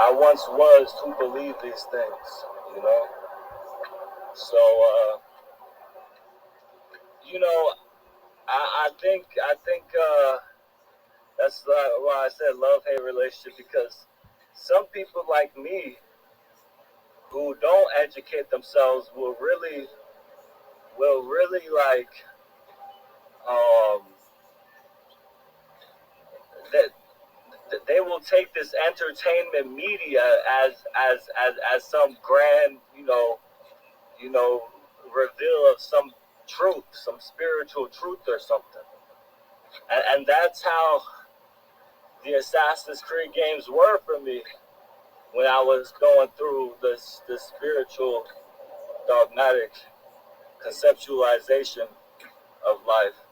I once was who believed these things, you know. So, you know, I think that's why I said love-hate relationship, because some people like me who don't educate themselves will really like um that they will take this entertainment media as some grand, you know, reveal of some truth, some spiritual truth or something. And that's how the Assassin's Creed games were for me when I was going through this spiritual dogmatic conceptualization of life.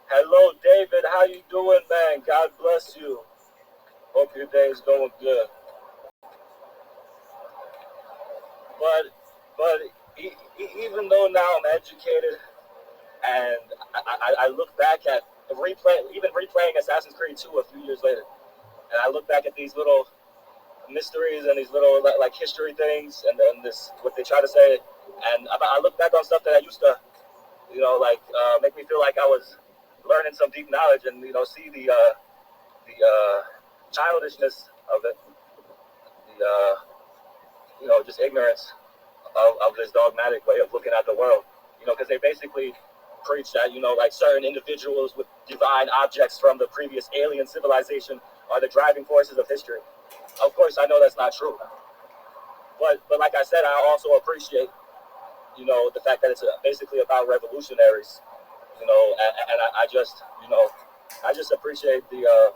Hello, David. How you doing, man? God bless you. Hope your day is going good. But even though now I'm educated and I look back at replaying Assassin's Creed 2 a few years later, and I look back at these little mysteries and these little like history things, and then this what they try to say, and I look back on stuff that I used to, make me feel like I was learning some deep knowledge, and see the childishness of it, the just ignorance of this dogmatic way of looking at the world. Because they basically preach that like certain individuals with divine objects from the previous alien civilization are the driving forces of history. Of course, I know that's not true, but like I said, I also appreciate the fact that it's basically about revolutionaries. And I just I just appreciate the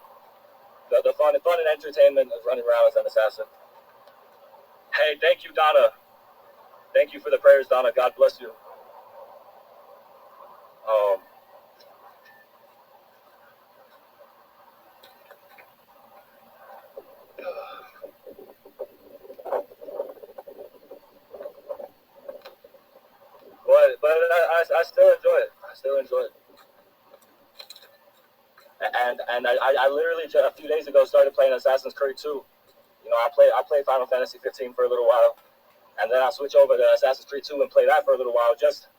fun and entertainment of running around as an assassin. Hey, thank you, Donna. Thank you for the prayers, Donna. God bless you. But I still enjoy it. I still enjoy it. And I literally just a few days ago started playing Assassin's Creed 2. I played Final Fantasy 15 for a little while, and then I switch over to Assassin's Creed 2 and play that for a little while. Just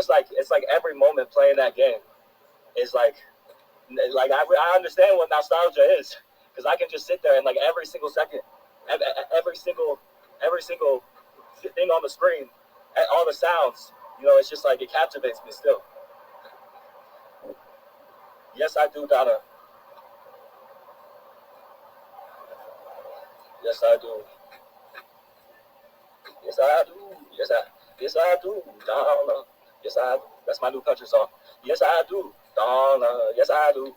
like it's like every moment playing that game is like I understand what nostalgia is, because I can just sit there and like every single second, every single thing on the screen, all the sounds, it's just like it captivates me still. Yes, I do, Donna. Yes, I do. Yes, I do. Yes, I do, Donna. Yes, I do. That's my new country song. Yes, I do, Donna. Yes, I do.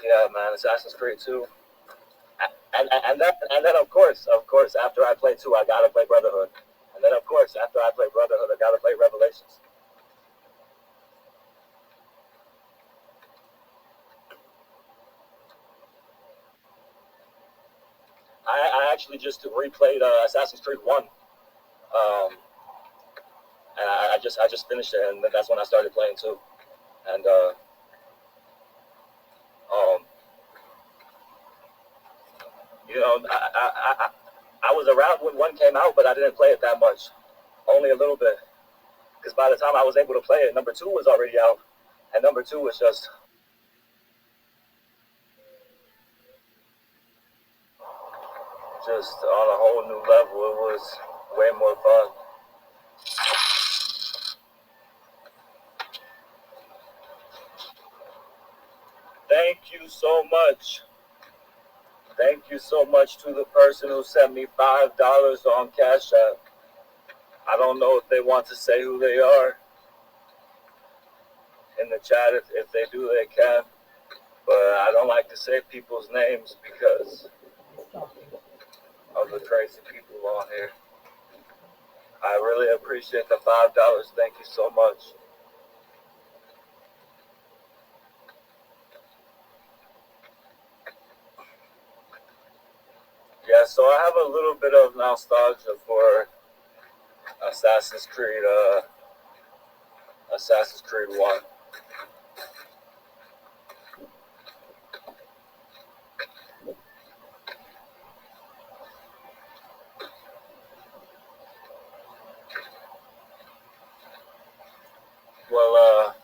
Yeah, man, Assassin's Creed 2. And then of course, after I play 2, I gotta play Brotherhood. And then of course, after I play Brotherhood, I gotta play Revelations. I actually just replayed Assassin's Creed 1. And I just finished it, and that's when I started playing 2. And I was around when 1 came out, but I didn't play it that much, only a little bit, because by the time I was able to play it, number 2 was already out, and number 2 was just on a whole new level. It was way more fun. Thank you so much. Thank you so much to the person who sent me $5 on Cash App. I don't know if they want to say who they are in the chat. If they do, they can. But I don't like to say people's names because of the crazy people on here. I really appreciate the $5. Thank you so much. Yeah, so I have a little bit of nostalgia for Assassin's Creed 1. Well,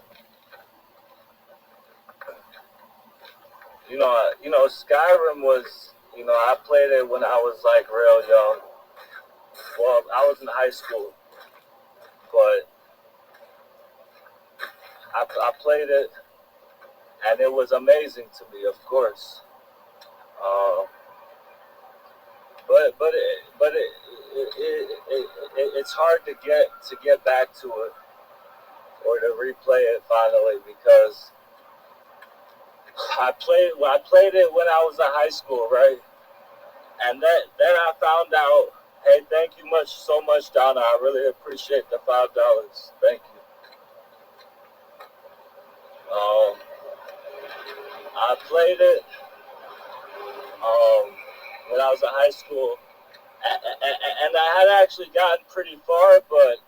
Skyrim was, I played it when I was like real young. Well, I was in high school, but I played it, and it was amazing to me, of course. Um, but it's hard to get back to it or to replay it finally because I played it when I was in high school, right? And then I found out, hey, thank you so much, Donna. I really appreciate the $5. Thank you. I played it when I was in high school, and I had actually gotten pretty far, but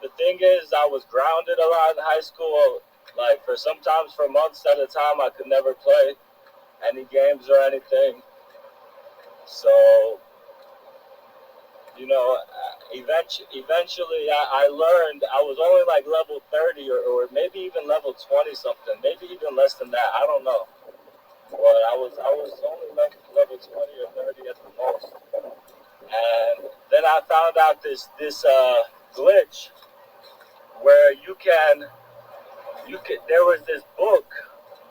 the thing is, I was grounded a lot in high school. Like, sometimes for months at a time, I could never play any games or anything. So, eventually I learned. I was only like level 30 or maybe even level 20 something, maybe even less than that. I don't know. But I was only level 20 or 30 at the most. And then I found out this glitch where there was this book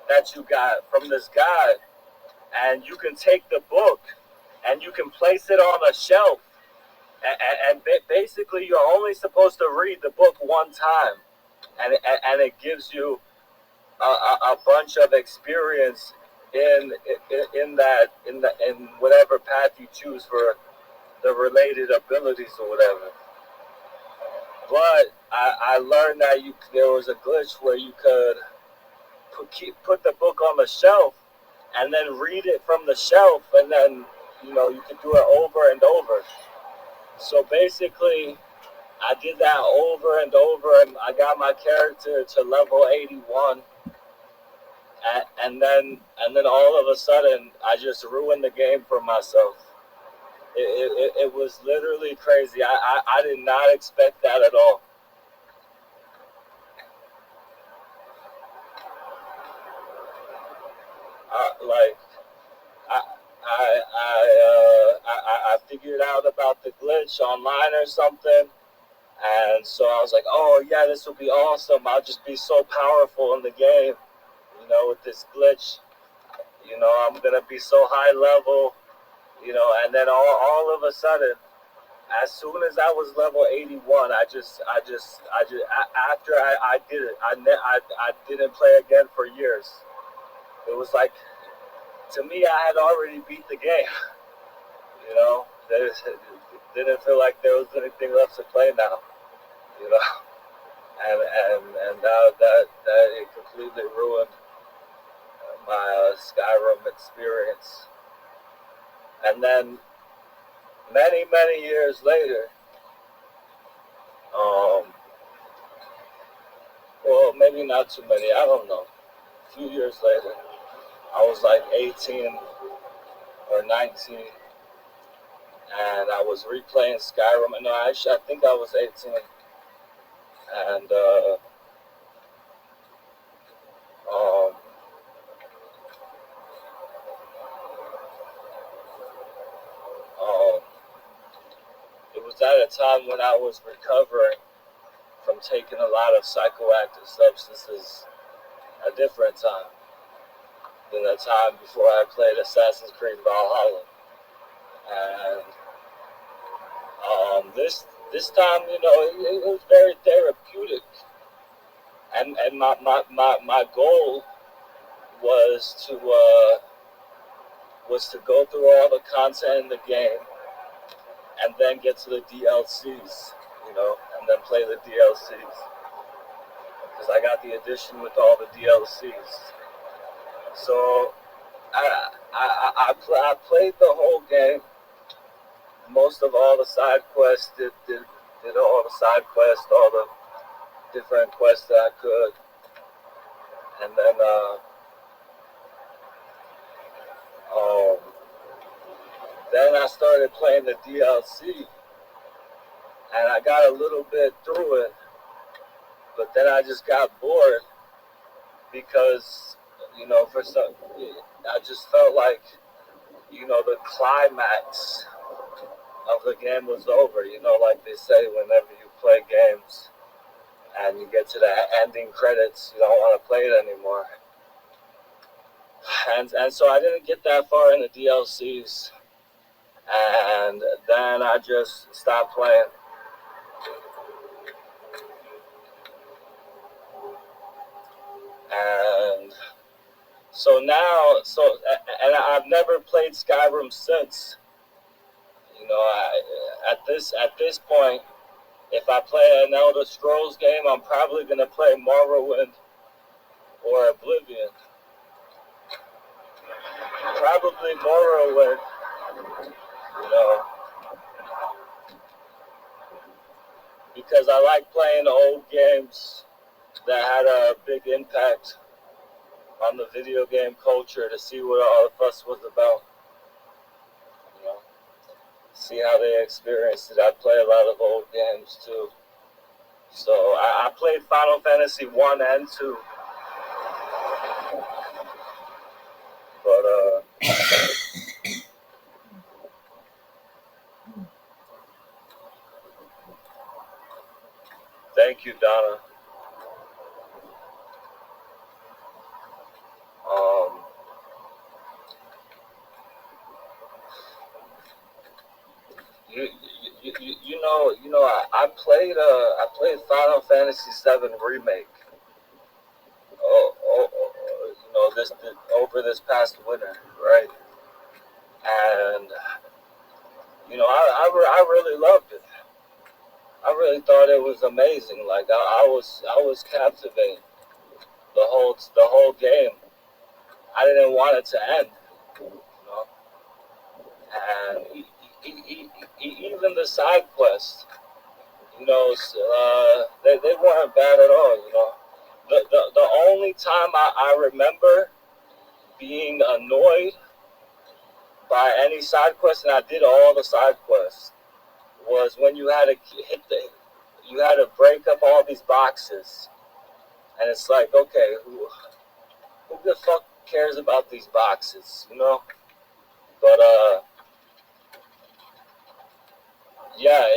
that you got from this guy, and you can take the book and you can place it on a shelf, and basically you're only supposed to read the book one time, and it gives you a bunch of experience in whatever path you choose for the related abilities or whatever. But I learned that there was a glitch where you could put the book on the shelf and then read it from the shelf, and then you could do it over and over. So basically, I did that over and over, and I got my character to level 81, and then all of a sudden, I just ruined the game for myself. It was literally crazy. I did not expect that at all. Like I figured out about the glitch online or something, and so I was like, oh yeah, this will be awesome. I'll just be so powerful in the game, with this glitch. I'm gonna be so high level, and then all of a sudden, as soon as I was level 81, after I did it, I didn't play again for years. It was like, to me, I had already beat the game. There didn't feel like there was anything left to play now. And now that it completely ruined my Skyrim experience. And then many years later, well, maybe not too many, I don't know. A few years later, I was like 18 or 19, and I was replaying Skyrim. No, I think I was 18, and it was at a time when I was recovering from taking a lot of psychoactive substances, a different time than the time before I played Assassin's Creed Valhalla. And this time, it was very therapeutic. And my goal was to go through all the content in the game and then get to the DLCs, and then play the DLCs. Because I got the edition with all the DLCs. So I played the whole game. Most of all the side quests did did all the side quests, all the different quests that I could, and then I started playing the DLC, and I got a little bit through it, but then I just got bored because, for some, I just felt like, the climax of the game was over. Like they say, whenever you play games and you get to the ending credits, you don't want to play it anymore. And so I didn't get that far in the DLCs, and then I just stopped playing. And so now, and I've never played Skyrim since. At this point, if I play an Elder Scrolls game, I'm probably gonna play Morrowind or Oblivion. Probably Morrowind, because I like playing old games that had a big impact on the video game culture, to see what all the fuss was about. See how they experienced it. I play a lot of old games too. So I played Final Fantasy 1 and 2. But thank you, Donna. I played Final Fantasy 7 remake. This over this past winter, right? And I really loved it. I really thought it was amazing. Like I was captivated the whole game. I didn't want it to end, and even the side quests, they weren't bad at all. The only time I remember being annoyed by any side quest, and I did all the side quests, was when you had to break up all these boxes, and it's like, okay, who the fuck cares about these boxes, But yeah,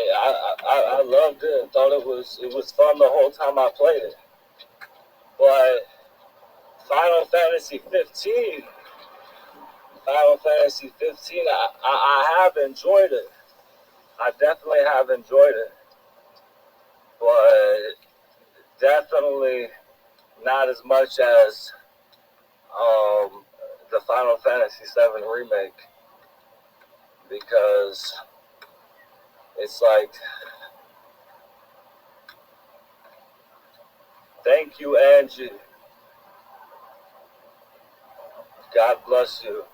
I loved it. Thought it was fun the whole time I played it. But Final Fantasy 15, I have enjoyed it. I definitely have enjoyed it, but definitely not as much as the Final Fantasy 7 remake, because it's like, thank you, Angie. God bless you.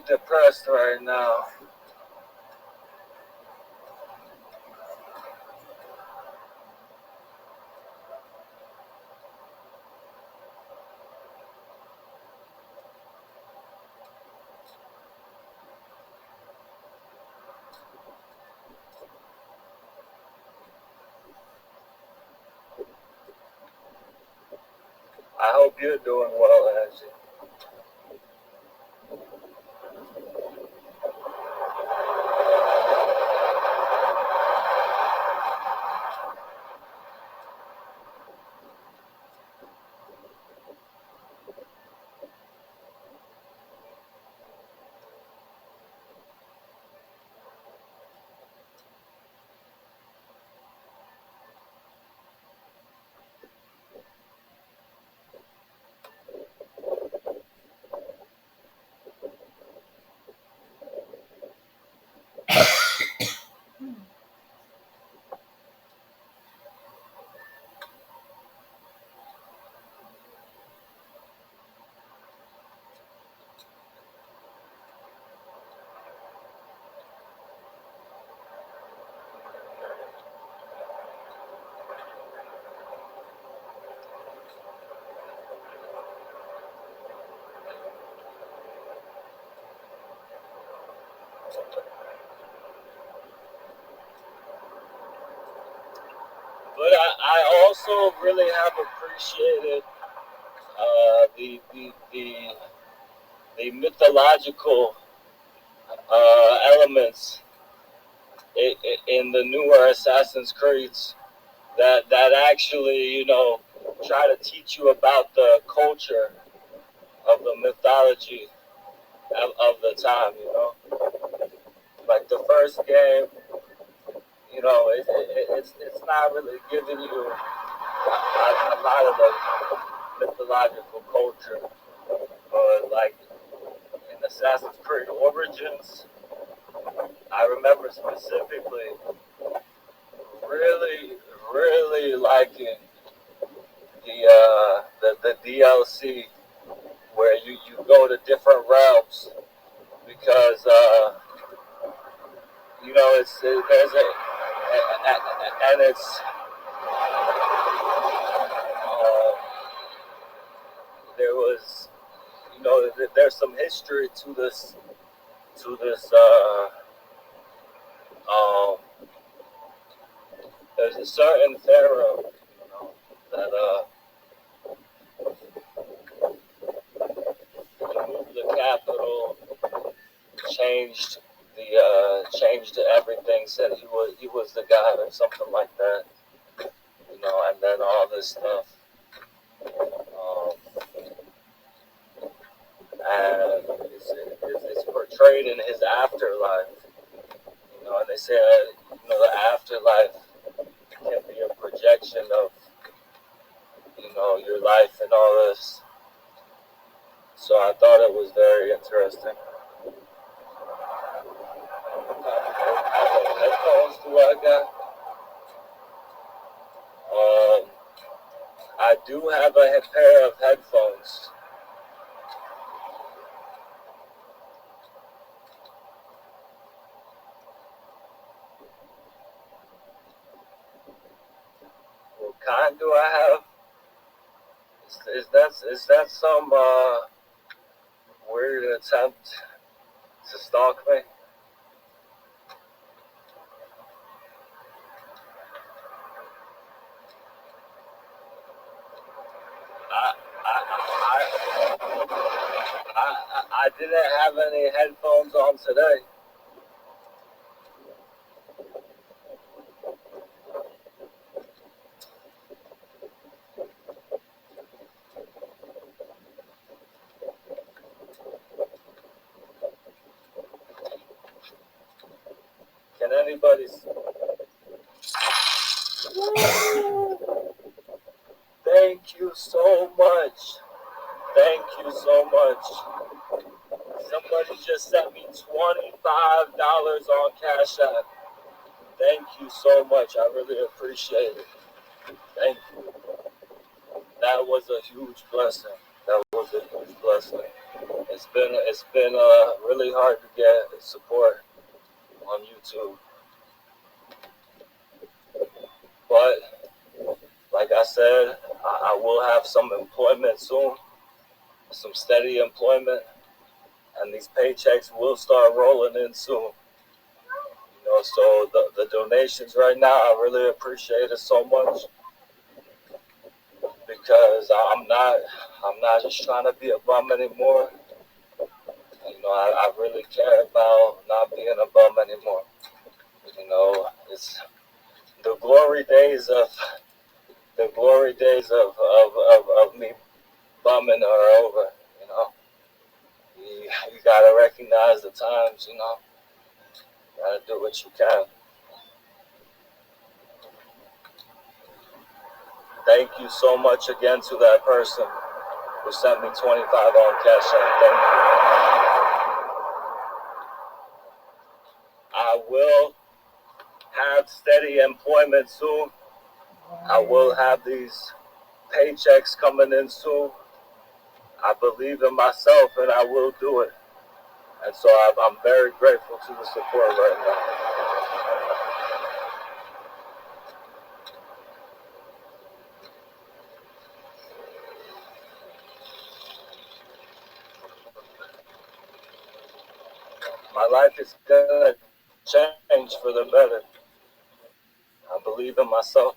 depressed right now. I hope you're doing well, Angie. But I also really have appreciated the mythological elements in the newer Assassin's Creeds that actually, try to teach you about the culture of the mythology of the time, Like the first game, it's not really giving you a lot of the mythological culture, but like in Assassin's Creed Origins, I remember specifically really, really liking the DLC where you go to different realms because there's and it's there was there's some history to this um there's a certain pharaoh that moved the capital, changed changed everything, said he was the god or something like that, and then all this stuff, and it's portrayed in his afterlife, and they say the afterlife can be a projection of your life and all this. So I thought it was very interesting. What headphones do I got? I do have a pair of headphones. What kind do I have? Is that some weird attempt to stalk me? I didn't have any headphones on today. Can anybody? Thank you so much. Thank you so much. Somebody just sent me $25 on Cash App. Thank you so much. I really appreciate it. Thank you. That was a huge blessing. That was a huge blessing. It's been really hard to get support on YouTube, but like I said, I will have some employment soon, some steady employment, and these paychecks will start rolling in soon. So the donations right now, I really appreciate it so much, because I'm not just trying to be a bum anymore. I really care about not being a bum anymore. It's the glory days of me bumming are over. You gotta recognize the times. You gotta do what you can. Thank you so much again to that person who sent me 25 on Cash App. Thank you. I will have steady employment soon. I will have these paychecks coming in soon. I believe in myself, and I will do it. And so I'm very grateful to the support right now. My life is gonna change for the better. I believe in myself,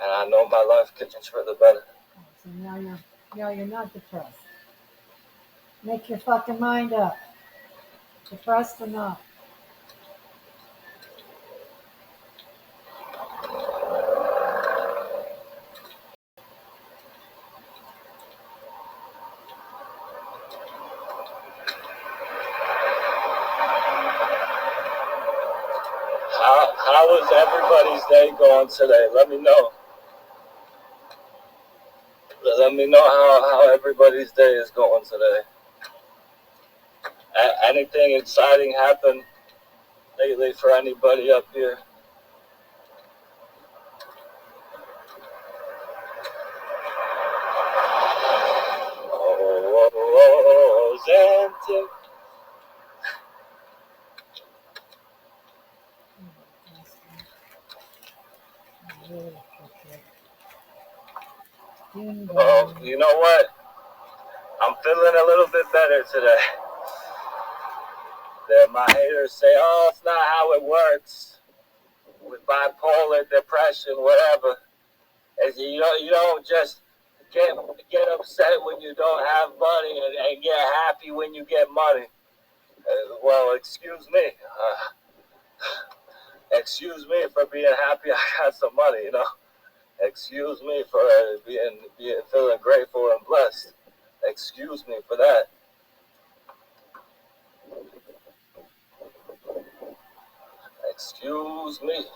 and I know my life can change for the better. So now you're not depressed. Make your fucking mind up. Depressed or not. How is everybody's day going today? Let me know. Let me know how everybody's day is going today. Anything exciting happened lately for anybody up here? Oh, Xantic. Oh, you know what? I'm feeling a little bit better today. My haters say, "Oh, it's not how it works with bipolar, depression, whatever." You don't just get upset when you don't have money and get happy when you get money. Well, excuse me. Excuse me for being happy I got some money. Excuse me for being feeling grateful and blessed. Excuse me for that. Excuse me.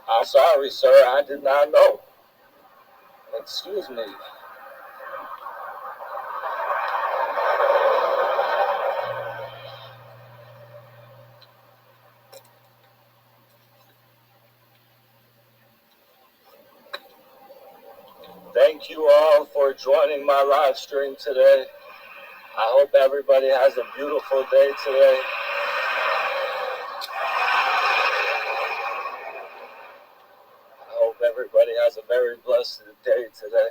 I'm sorry, sir. I did not know. Excuse me. Thank you all for joining my live stream today. I hope everybody has a beautiful day today. I hope everybody has a very blessed day today.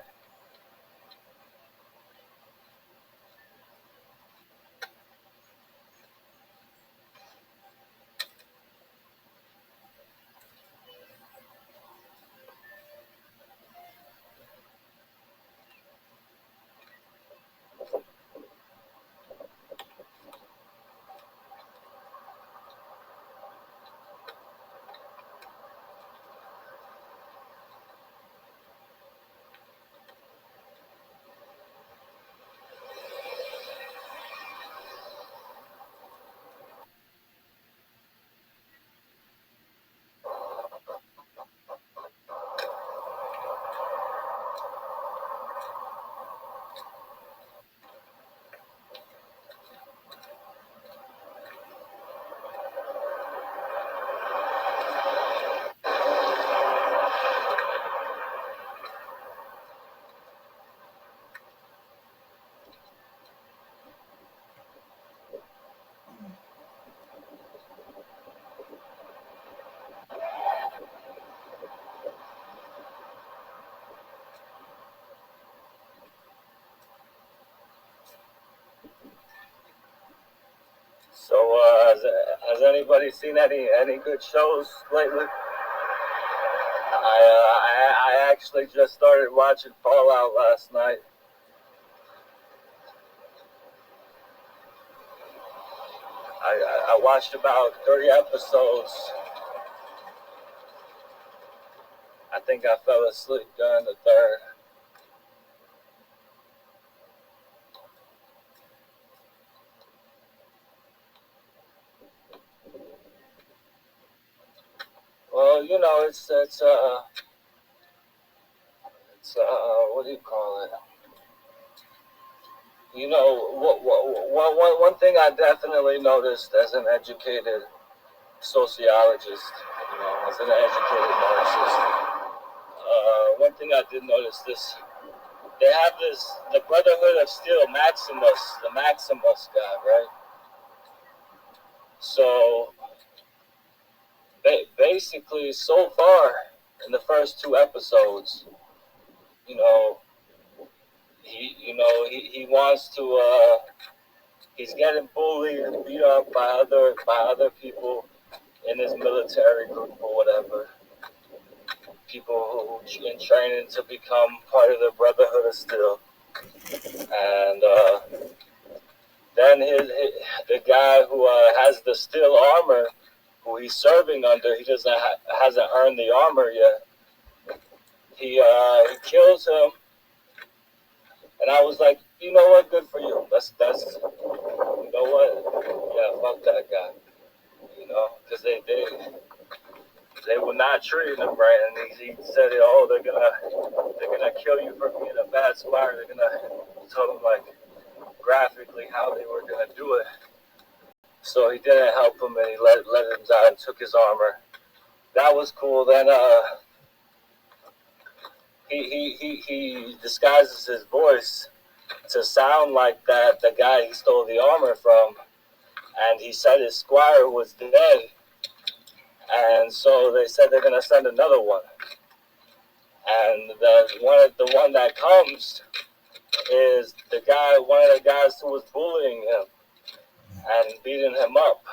So, has anybody seen any good shows lately? I actually just started watching Fallout last night. I watched about 30 episodes. I think I fell asleep during the third. Well, you know, it's what do you call it? You know, one thing I definitely noticed as an educated sociologist, you know, as an educated Marxist, one thing I did notice this: they have the Brotherhood of Steel, Maximus, the Maximus guy, right? So basically, so far in the first two episodes, you know, he wants to he's getting bullied and beat up by other people in his military group or whatever. People who in training to become part of the Brotherhood of Steel, and then the guy who has the steel armor, who he's serving under, he hasn't earned the armor yet. He kills him, and I was like, you know what, good for you. That's you know what, yeah, fuck that guy. You know, because they were not treating him right, and he said, oh, they're gonna kill you for being a bad squire. They're gonna tell him like graphically how they were gonna do it. So he didn't help him, and he let him die and took his armor. That was cool. Then he disguises his voice to sound like the guy he stole the armor from, and he said his squire was dead, and so they said they're gonna send another one. And the one that comes is one of the guys who was bullying him and beating him up.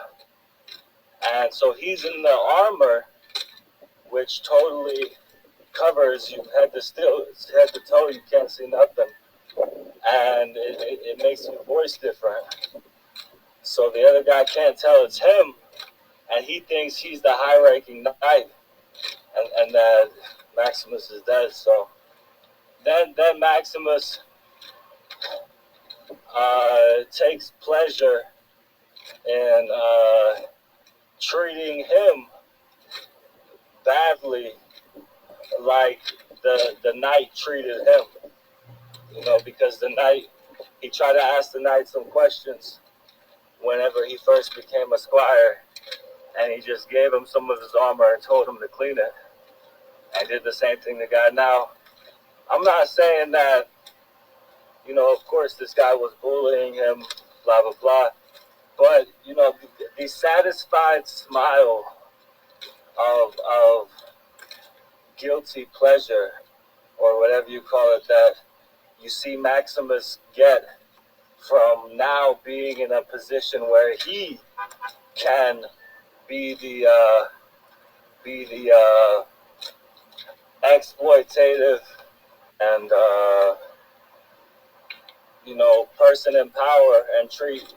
And so he's in the armor, which totally covers you head to toe. You can't see nothing, and it makes your voice different. So the other guy can't tell it's him, and he thinks he's the high-ranking knight, and that Maximus is dead. So then Maximus takes pleasure in treating him badly, like the knight treated him. You know, because the knight, he tried to ask the knight some questions whenever he first became a squire, and he just gave him some of his armor and told him to clean it, and did the same thing to the guy. Now, I'm not saying that, you know, of course this guy was bullying him, blah, blah, blah, but, you know, the satisfied smile of guilty pleasure, or whatever you call it, that you see Maximus get from now being in a position where he can be the exploitative and you know, person in power and treat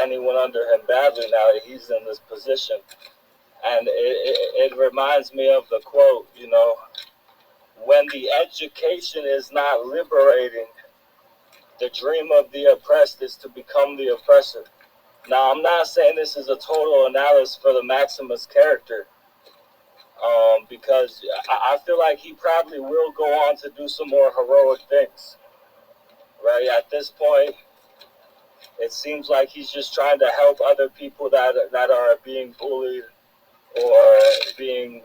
anyone under him badly now that he's in this position. And it reminds me of the quote, you know, when the education is not liberating, the dream of the oppressed is to become the oppressor. Now, I'm not saying this is a total analysis for the Maximus character, because I feel like he probably will go on to do some more heroic things. Right at this point, it seems like he's just trying to help other people that are being bullied or being